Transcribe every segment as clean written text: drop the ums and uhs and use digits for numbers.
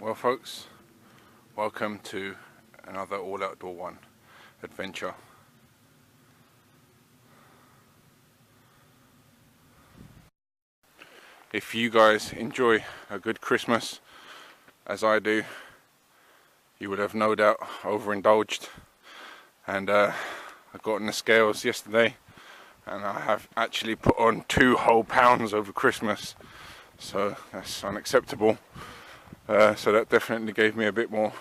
Well folks, welcome to another all outdoor one adventure. If you guys enjoy a good Christmas as I do, you would have no doubt overindulged, and I got on the scales yesterday and I have actually put on 2 whole pounds over Christmas, so that's unacceptable. So that definitely gave me a bit more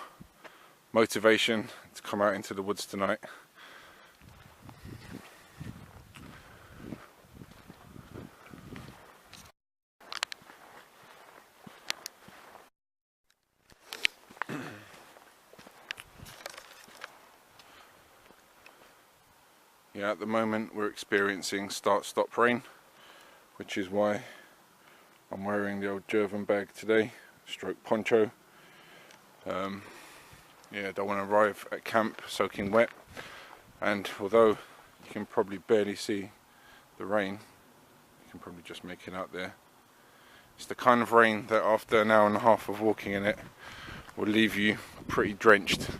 motivation to come out into the woods tonight. Yeah, at the moment we're experiencing start-stop rain, which is why I'm wearing the old Jervin bag today, stroke poncho. Yeah, I don't want to arrive at camp soaking wet, and although you can probably barely see the rain, you can probably just make it out there. It's the kind of rain that after an hour and a half of walking in it will leave you pretty drenched,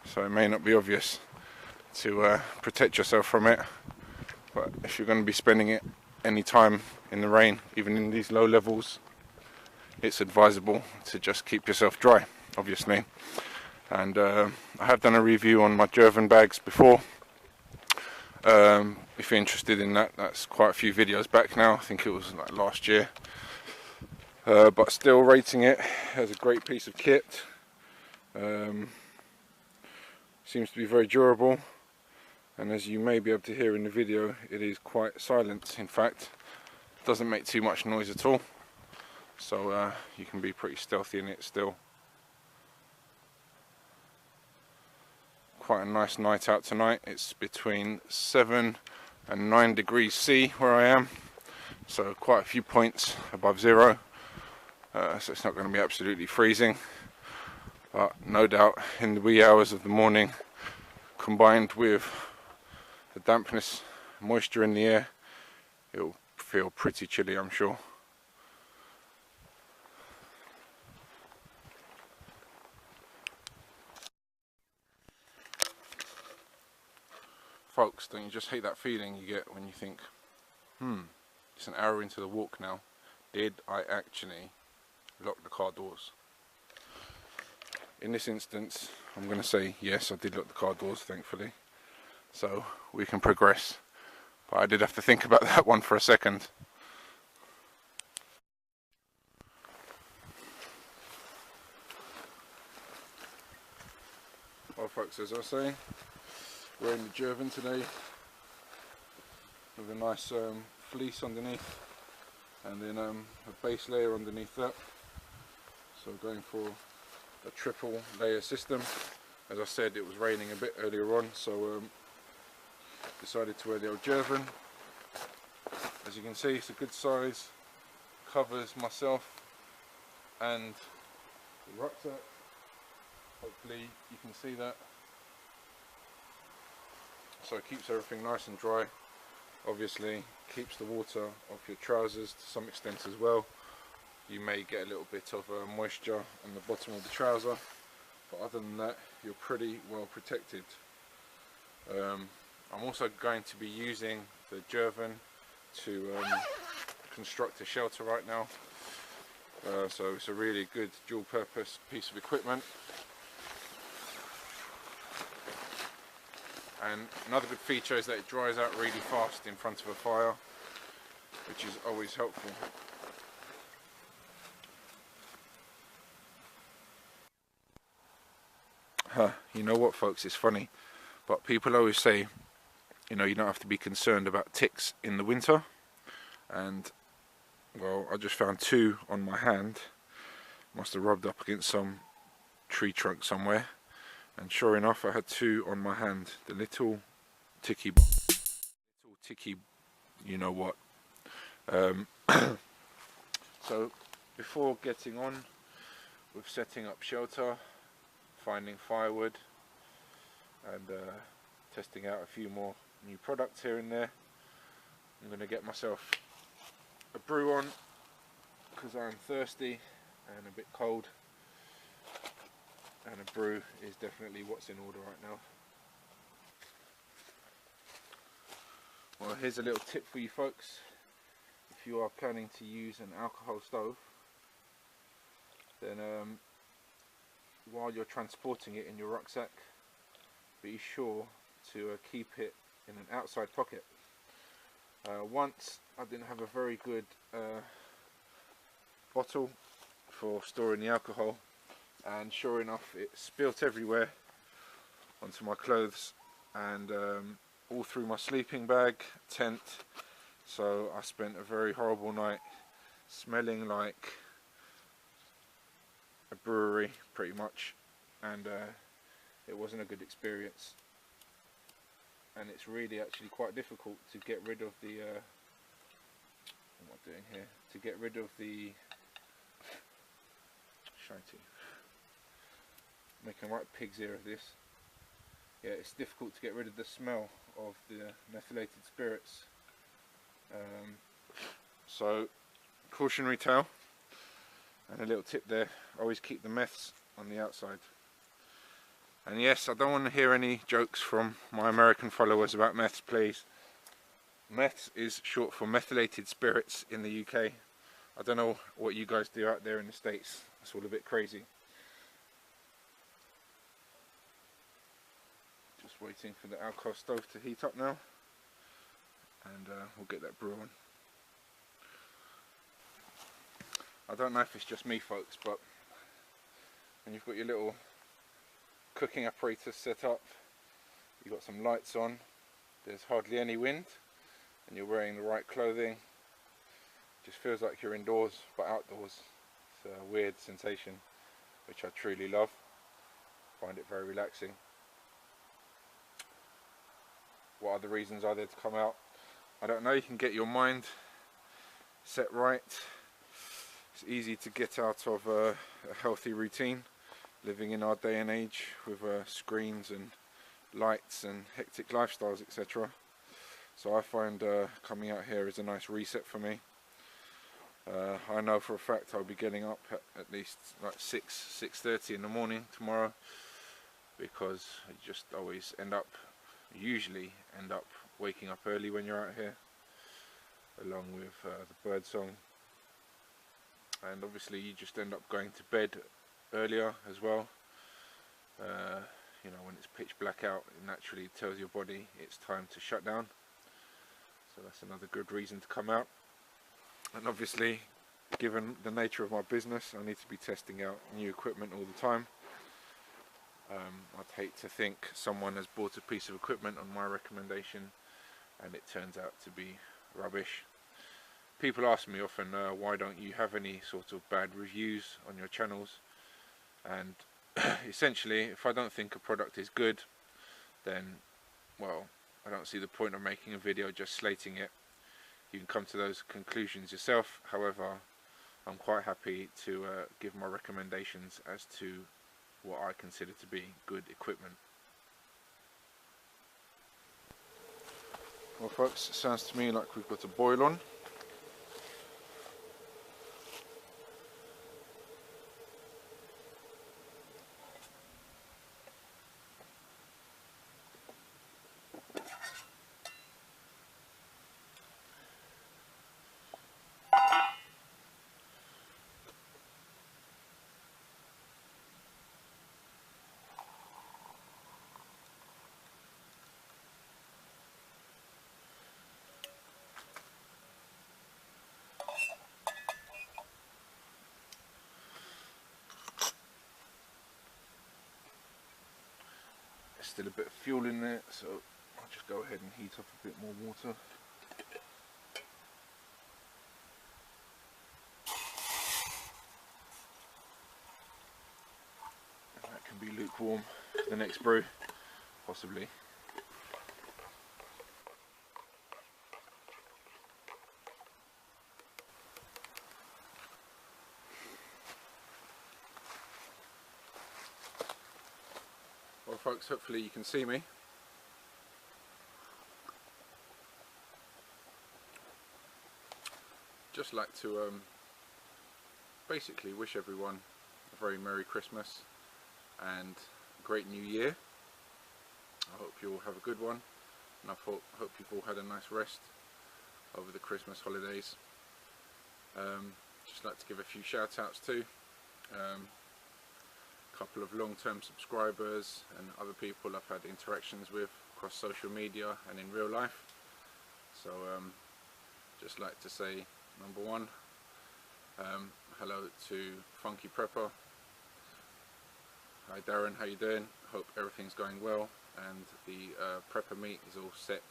so it may not be obvious to protect yourself from it, but if you're going to be spending it any time in the rain, even in these low levels, it's advisable to just keep yourself dry, obviously. And I have done a review on my Jervin bags before. If you're interested in that, that's quite a few videos back now. I think it was like last year, but still rating it as a great piece of kit. Seems to be very durable, and as you may be able to hear in the video, it is quite silent. In fact, it doesn't make too much noise at all, so you can be pretty stealthy in it still. Quite a nice night out tonight. It's between 7 and 9 degrees C where I am, so quite a few points above zero, so it's not going to be absolutely freezing, but no doubt in the wee hours of the morning, combined with the dampness, moisture in the air, it'll feel pretty chilly, I'm sure. Folks, don't you just hate that feeling you get when you think, it's an hour into the walk now, did I actually lock the car doors? In this instance, I'm going to say yes, I did lock the car doors, thankfully, so we can progress, but I did have to think about that one for a second. Well folks, as I was saying, we're in the Jervin today with a nice fleece underneath, and then a base layer underneath that, so going for a triple layer system. As I said, it was raining a bit earlier on, so decided to wear the old Jervin. As you can see, it's a good size, covers myself and the rucksack. Hopefully you can see that. So it keeps everything nice and dry. Obviously keeps the water off your trousers to some extent as well. You may get a little bit of moisture on the bottom of the trouser, but other than that, you're pretty well protected. I'm also going to be using the Jervin to construct a shelter right now, so it's a really good dual purpose piece of equipment. And another good feature is that it dries out really fast in front of a fire, which is always helpful. You know what folks, it's funny, but people always say, you know, you don't have to be concerned about ticks in the winter, and well, I just found 2 on my hand. Must have rubbed up against some tree trunk somewhere, and sure enough I had 2 on my hand, the little ticky, you know what. So before getting on with setting up shelter, finding firewood, and testing out a few more new products here and there, I'm going to get myself a brew on because I'm thirsty, and a bit cold, and a brew is definitely what's in order right now. Well, here's a little tip for you folks. If you are planning to use an alcohol stove, then while you're transporting it in your rucksack, be sure to keep it in an outside pocket. Once I didn't have a very good bottle for storing the alcohol, and sure enough it spilt everywhere onto my clothes and all through my sleeping bag, tent. So I spent a very horrible night smelling like a brewery pretty much, and it wasn't a good experience. And it's really actually quite difficult to get rid of the what am I doing here? To get rid of the shitey. Making right pig's ear of this. Yeah, it's difficult to get rid of the smell of the methylated spirits. So, cautionary tale, and a little tip there: always keep the meths on the outside. And yes, I don't want to hear any jokes from my American followers about meths, please. Meths is short for methylated spirits in the UK. I don't know what you guys do out there in the States. It's all a bit crazy. Just waiting for the alcohol stove to heat up now, and we'll get that brew on. I don't know if it's just me folks, but when you've got your little cooking apparatus set up, you've got some lights on, there's hardly any wind, and you're wearing the right clothing, it just feels like you're indoors but outdoors. It's a weird sensation which I truly love. Find it very relaxing. What other reasons are there to come out? I don't know. You can get your mind set right. It's easy to get out of a healthy routine, living in our day and age with screens and lights and hectic lifestyles, etc. So I find coming out here is a nice reset for me. I know for a fact I'll be getting up at least like 6:30 in the morning tomorrow, because you just always usually end up waking up early when you're out here, along with the bird song, and obviously you just end up going to bed earlier as well. You know, when it's pitch black out, it naturally tells your body it's time to shut down, so that's another good reason to come out. And obviously, given the nature of my business, I need to be testing out new equipment all the time. I'd hate to think someone has bought a piece of equipment on my recommendation and it turns out to be rubbish. People ask me often, why don't you have any sort of bad reviews on your channels? And essentially, if I don't think a product is good, then, well, I don't see the point of making a video just slating it. You can come to those conclusions yourself. However, I'm quite happy to give my recommendations as to what I consider to be good equipment. Well folks, it sounds to me like we've got a boil on. Still a bit of fuel in there, so I'll just go ahead and heat up a bit more water. And that can be lukewarm for the next brew, possibly. Well folks, hopefully you can see me. Just like to basically wish everyone a very Merry Christmas and a great New Year. I hope you all have a good one, and I hope you've all had a nice rest over the Christmas holidays. Just like to give a few shout outs too. A couple of long-term subscribers and other people I've had interactions with across social media and in real life. So just like to say, number one, hello to Funky Prepper. Hi Darren, how you doing? Hope everything's going well and the prepper meet is all set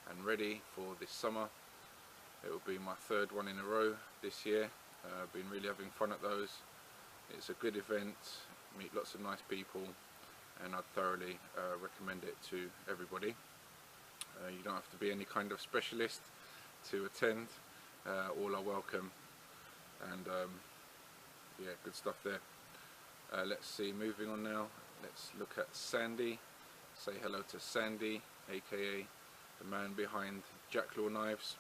and ready for this summer. It will be my third one in a row this year. I've been really having fun at those. It's a good event, meet lots of nice people, and I'd thoroughly recommend it to everybody. You don't have to be any kind of specialist to attend. All are welcome, and yeah, good stuff there. Let's see, moving on now, let's look at Sandy. Say hello to Sandy, aka the man behind Jacklore Knives.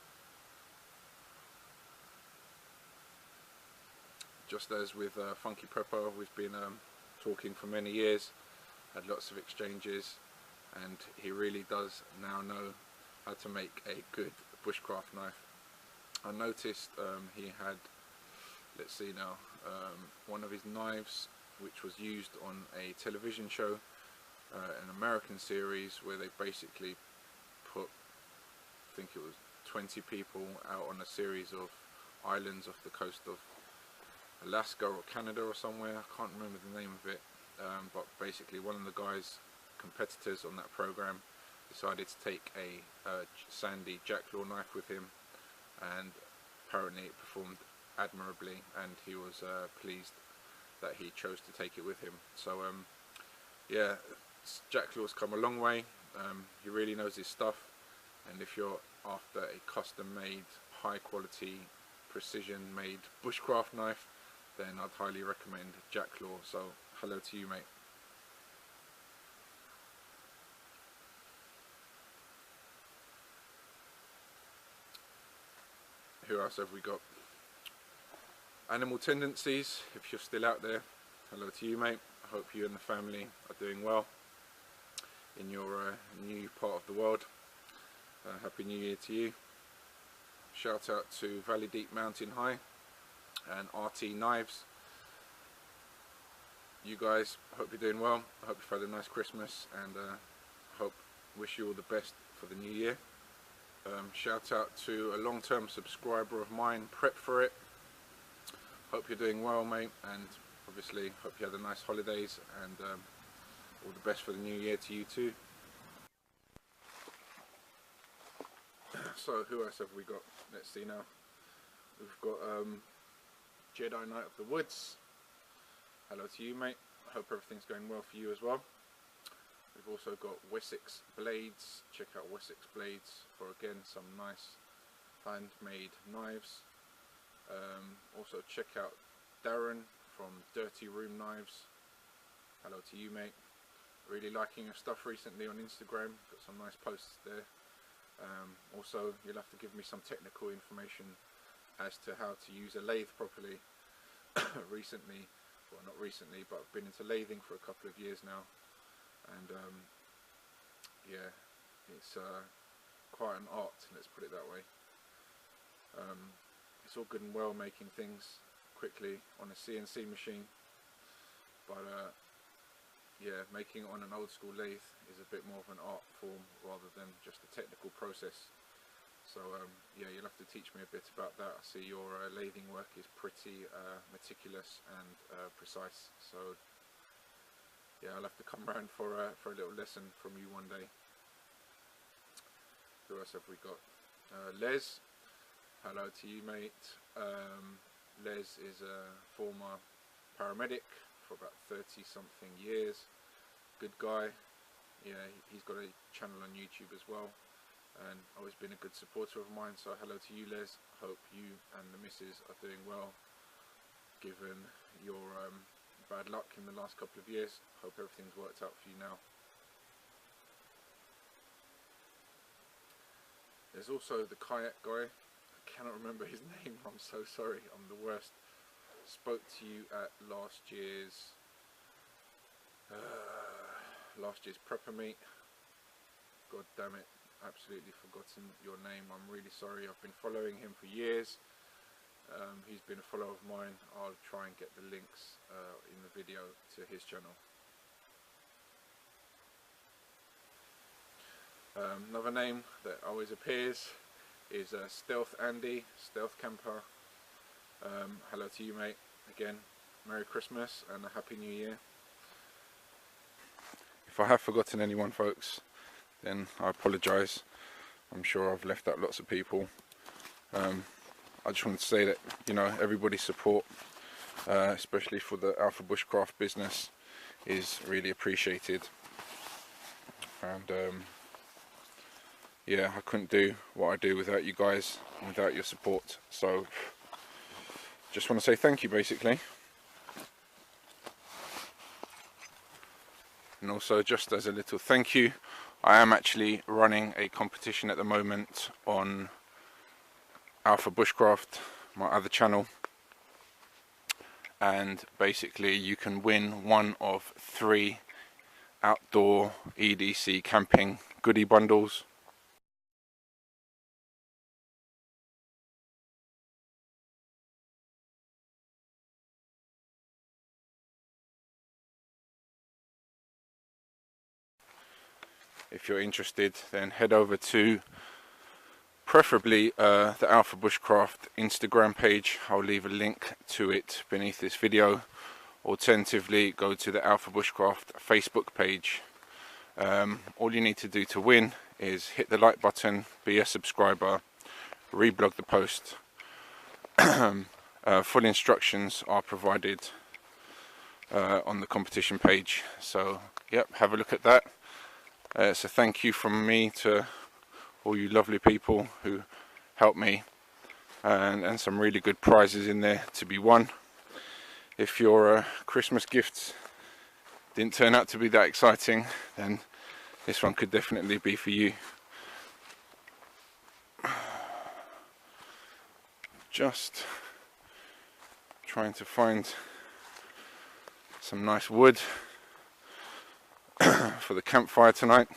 Just as with Funky Prepper, we've been talking for many years, had lots of exchanges, and he really does now know how to make a good bushcraft knife. I noticed he had, let's see now, one of his knives which was used on a television show, an American series, where they basically put, I think it was 20 people out on a series of islands off the coast of Alaska or Canada or somewhere. I can't remember the name of it, but basically one of the guys, competitors on that program, decided to take a Sandy Jacklore knife with him, and apparently it performed admirably, and he was pleased that he chose to take it with him. So yeah, Jacklore's come a long way. He really knows his stuff, and if you're after a custom made, high quality, precision made bushcraft knife, then I'd highly recommend Jacklore. So hello to you, mate. Who else have we got? Animal Tendencies, if you're still out there, hello to you, mate. I hope you and the family are doing well in your new part of the world. Happy New Year to you. Shout out to Valley Deep Mountain High and rtknives. You guys, hope you're doing well. I hope you've had a nice Christmas, and wish you all the best for the new year. Shout out to a long-term subscriber of mine, Prep For It. Hope you're doing well, mate, and obviously hope you had a nice holidays, and all the best for the new year to you too. So who else have we got? Let's see now. We've got Jedi Knight of the Woods. Hello to you, mate. I hope everything's going well for you as well. We've also got Wessex Blades. Check out Wessex Blades for, again, some nice handmade knives. Also check out Darren from Dirty Room Knives. Hello to you, mate. Really liking your stuff recently on Instagram. Got some nice posts there. Also, you'll have to give me some technical information as to how to use a lathe properly. Recently, well, not recently, but I've been into lathing for a couple of years now, and yeah, it's quite an art, let's put it that way. It's all good and well making things quickly on a CNC machine, but yeah, making it on an old school lathe is a bit more of an art form rather than just a technical process. So yeah, you'll have to teach me a bit about that. I see your lathing work is pretty meticulous and precise, so yeah, I'll have to come round for a little lesson from you one day. Who else have we got? Les, hello to you, mate. Les is a former paramedic for about 30 something years. Good guy. Yeah, he's got a channel on YouTube as well, and always been a good supporter of mine. So hello to you, Les. Hope you and the missus are doing well, given your bad luck in the last couple of years. Hope everything's worked out for you now. There's also the kayak guy. I cannot remember his name. I'm so sorry. I'm the worst. spoke to you at last year's prepper meet. God damn it, absolutely forgotten your name. I'm really sorry. I've been following him for years. He's been a follower of mine. I'll try and get the links in the video to his channel. Another name that always appears is Stealth Andy, Stealth Camper. Hello to you, mate. Again, Merry Christmas and a Happy New Year. If I have forgotten anyone, folks, then I apologise. I'm sure I've left out lots of people. I just want to say that, you know, everybody's support, especially for the Alpha Bushcraft business, is really appreciated. And yeah, I couldn't do what I do without you guys, without your support. So just want to say thank you, basically. And also, just as a little thank you, I am actually running a competition at the moment on Alpha Bushcraft, my other channel, and basically you can win one of 3 outdoor EDC camping goodie bundles. If you're interested, then head over to preferably the Alpha Bushcraft Instagram page. I'll leave a link to it beneath this video. Alternatively, go to the Alpha Bushcraft Facebook page. All you need to do to win is hit the like button, be a subscriber, reblog the post. Full instructions are provided on the competition page. So, yep, have a look at that. It's a thank you from me to all you lovely people who helped me, and some really good prizes in there to be won. If your Christmas gifts didn't turn out to be that exciting, then this one could definitely be for you. Just trying to find some nice wood for the campfire tonight.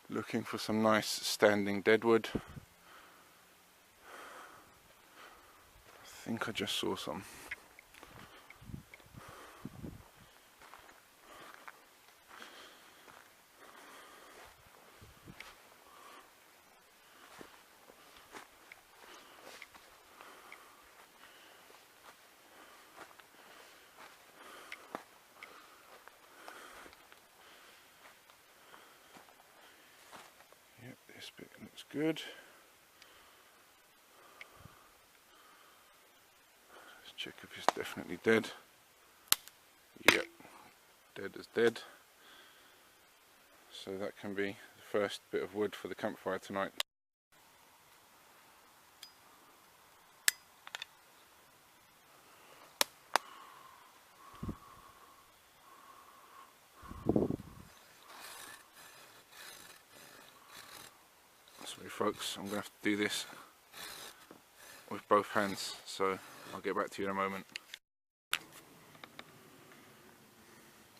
Looking for some nice standing deadwood. I think I just saw some. This bit looks good. Let's check if it's definitely dead. Yep, dead as dead. So that can be the first bit of wood for the campfire tonight. Sorry folks, I'm going to have to do this with both hands, so I'll get back to you in a moment.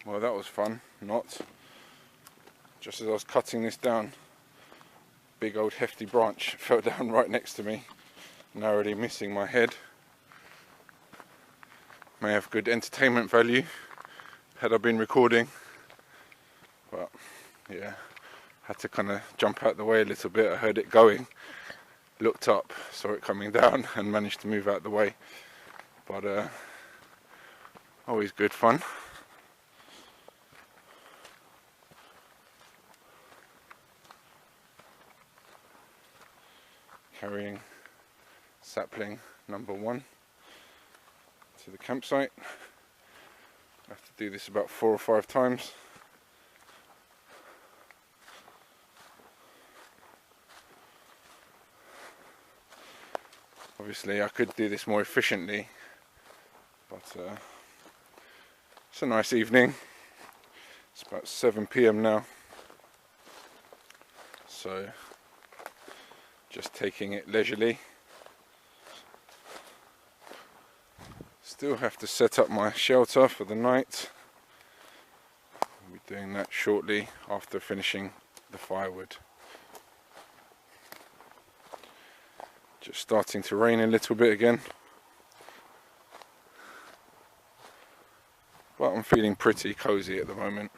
Well, that was fun. Not. Just as I was cutting this down, big old hefty branch fell down right next to me, narrowly missing my head. May have good entertainment value had I been recording, but yeah, had to kind of jump out the way a little bit. I heard it going, looked up, saw it coming down, and managed to move out the way. But always good fun. Carrying sapling number 1 to the campsite. I have to do this about 4 or 5 times. Obviously I could do this more efficiently, but It's a nice evening. It's about 7 PM now, so just taking it leisurely. Still have to set up my shelter for the night. I'll be doing that shortly after finishing the firewood. Just starting to rain a little bit again, but I'm feeling pretty cozy at the moment.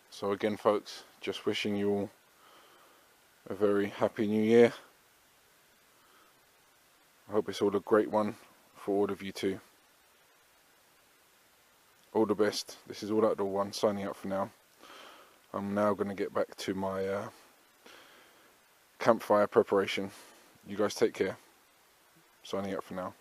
So again folks, just wishing you all a very happy new year. I hope it's all a great one for all of you too. All the best. This is All Outdoor One signing out for now. I'm now going to get back to my campfire preparation. You guys take care. Signing out for now.